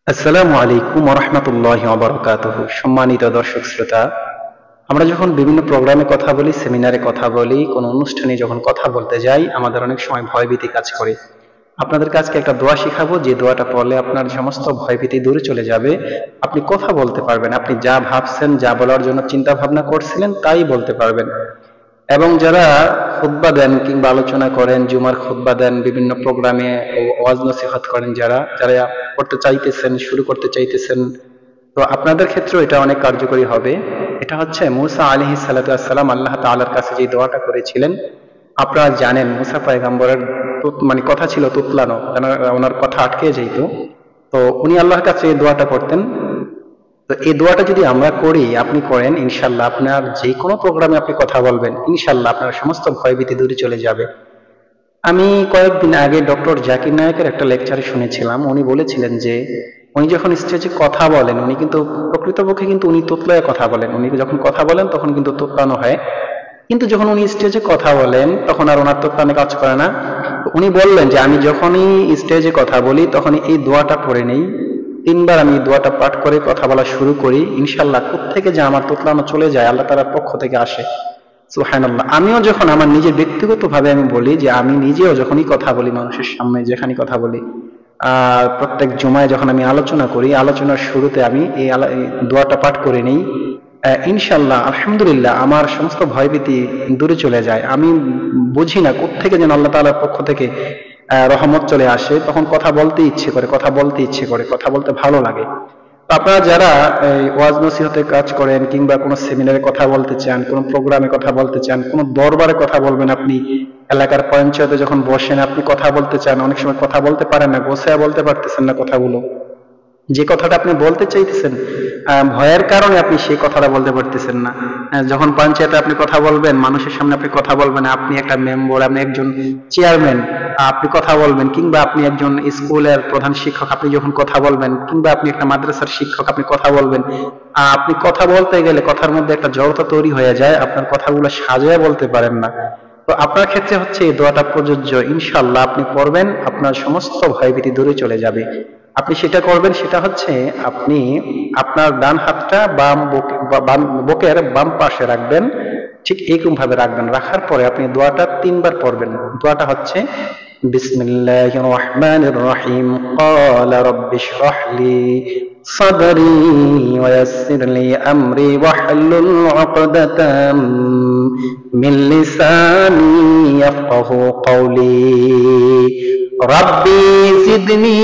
আসসালামু আলাইকুম ওয়া রাহমাতুল্লাহি ওয়া বারাকাতুহু। সম্মানিত দর্শক শ্রোতা, আমরা যখন বিভিন্ন প্রোগ্রামে কথা বলি, সেমিনারে কথা বলি, কোনো অনুষ্ঠানে যখন কথা বলতে যাই, আমাদের অনেক সময় ভয়ভীতি কাজ করে। আপনাদেরকে আজকে একটা দোয়া শিখাবো, যে দোয়াটা পড়লে আপনার সমস্ত ভয়ভীতি দূরে চলে যাবে। আপনি কথা বলতে পারবেন, আপনি যা ভাবছেন, যা বলার জন্য চিন্তা ভাবনা করছিলেন তাই বলতে পারবেন। এবং যারা খুতবা দেন কিংবা আলোচনা করেন, জুমার খুতবা দেন, বিভিন্ন প্রোগ্রামে ওয়াজ নসিহত করেন, যারা যারা করতে চাইতেছেন, শুরু করতে চাইতেছেন, তো আপনাদের ক্ষেত্রেও এটা অনেক কার্যকরী হবে। এটা হচ্ছে মুসা আলাইহিস সালাতু ওয়াসসালাম আল্লাহ তাআলার কাছে যে দোয়াটা করেছিলেন। আপনারা জানেন মুসা পয়গম্বরের মানে কথা ছিল তুতলানো, ওনার কথা আটকে যেত। তো উনি আল্লাহর কাছে এই দোয়াটা করতেন। তো এই দোয়াটা যদি আমরা করি, আপনি করেন, ইনশাল্লাহ আপনার যে কোনো প্রোগ্রামে আপনি কথা বলবেন, ইনশাল্লাহ আপনার সমস্ত ভয়ভীতি দূরে চলে যাবে। আমি কয়েকদিন আগে ডক্টর জাকির নায়েকের একটা লেকচারে শুনেছিলাম, উনি বলেছিলেন যে উনি যখন স্টেজে কথা বলেন, উনি কিন্তু প্রকৃতপক্ষে কিন্তু উনি তোতলায় কথা বলেন। উনি যখন কথা বলেন তখন কিন্তু তোতলানো হয়, কিন্তু যখন উনি স্টেজে কথা বলেন তখন আর ওনার তোতলানো কাজ করে না। উনি বললেন যে আমি যখনই স্টেজে কথা বলি তখনই এই দোয়াটা পড়ে নেই, তিনবার আমি দোয়াটা পাঠ করে কথা বলা শুরু করি, ইনশাল্লাহ কোত্থেকে যে আমার তোতলানো চলে যায় আল্লাহ তাআলার পক্ষ থেকে আসে। সুবহানাল্লাহ। আমিও যখন আমার নিজের ব্যক্তিগতভাবে আমি বলি যে আমি নিজেও যখনই কথা বলি মানুষের সামনে, যেখানে কথা বলি, প্রত্যেক জুমায় যখন আমি আলোচনা করি, আলোচনার শুরুতে আমি এই দোয়াটা পাঠ করে নেই, ইনশাল্লাহ আলহামদুলিল্লাহ আমার সমস্ত ভয়ভীতি দূরে চলে যায়। আমি বুঝি না কোত্থেকে যেন আল্লাহ তাআলার পক্ষ থেকে রহমত চলে আসে, তখন কথা বলতে ইচ্ছে করে, কথা বলতে ইচ্ছে করে, কথা বলতে ভালো লাগে। তো আপনারা যারা ওয়াজ নসিহতের কাজ করেন কিংবা কোনো সেমিনারে কথা বলতে চান, কোনো প্রোগ্রামে কথা বলতে চান, কোনো দরবারে কথা বলবেন, আপনি এলাকার পঞ্চায়েতে যখন বসেন আপনি কথা বলতে চান, অনেক সময় কথা বলতে পারেন না, গোছায় বলতে পারতেছেন না কথাগুলো, যে কথাটা আপনি বলতে চাইতেছেন ভয়ের কারণে আপনি সেই কথাটা বলতে পারতেছেন না। যখন পঞ্চায়েতে আপনি কথা বলবেন, মানুষের সামনে আপনি কথা বলবেন, আপনি একটা মেম্বার, আপনি একজন চেয়ারম্যান, আপনি কথা বলবেন, কিংবা আপনি একজন স্কুলের প্রধান শিক্ষক, আপনি যখন কথা বলবেন, কিংবা আপনি একটা মাদ্রাসার শিক্ষক, আপনি কথা বলবেন, আপনি কথা বলতে গেলে কথার মধ্যে একটা জড়তা তৈরি হয়ে যায়, আপনার কথাগুলো সাজিয়ে বলতে পারেন না। তো আপনার ক্ষেত্রে হচ্ছে এই দোয়াটা প্রযোজ্য, ইনশাআল্লাহ আপনি পড়বেন, আপনার সমস্ত ভয়ভীতি দূরে চলে যাবে। আপনি সেটা করবেন, সেটা হচ্ছে আপনি আপনার ডান হাতটা বুকের বাম পাশে রাখবেন, ঠিক এইরকম ভাবে রাখবেন। রাখার পরে আপনি দোয়াটা তিনবার পড়বেন। দোয়াটা হচ্ছে বিসমিল্লাহির রহমানির রহিম, ক্বালা রাব্বি ইশরাহ লি সাদরি ওয়া ইয়াসসির লি আমরি ওয়াহলুল উকদাতাম মিন লিসানি ইয়াফকাহু কওলি রাব্বি জিদনি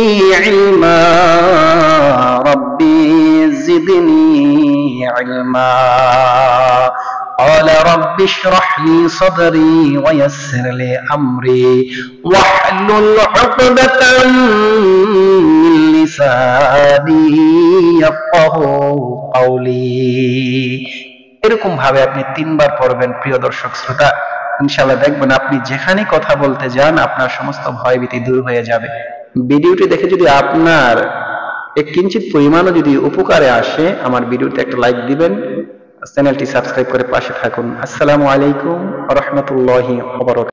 ইলমা রাব্বি জিদনি ইলমা قال رب اشرح لي صدري ويسر لي أمري واحلل عقدة من لساني يفقهوا قولي। এরকম ভাবে আপনি তিনবার পড়বেন প্রিয় দর্শক শ্রোতা, ইনশাআল্লাহ দেখবেন আপনি যেখানে কথা বলতে যান আপনার সমস্ত ভয়ভীতি দূর হয়ে যাবে। ভিডিওটি দেখে যদি আপনার এক কিঞ্চিত পরিমাণও যদি উপকারে আসে, আমার ভিডিওতে একটা লাইক দিবেন, চ্যানেলটি সাবস্ক্রাইব করে পাশে থাকুন। আসসালামু আলাইকুম ওয়া রাহমাতুল্লাহি ওয়া বারাকাতুহু।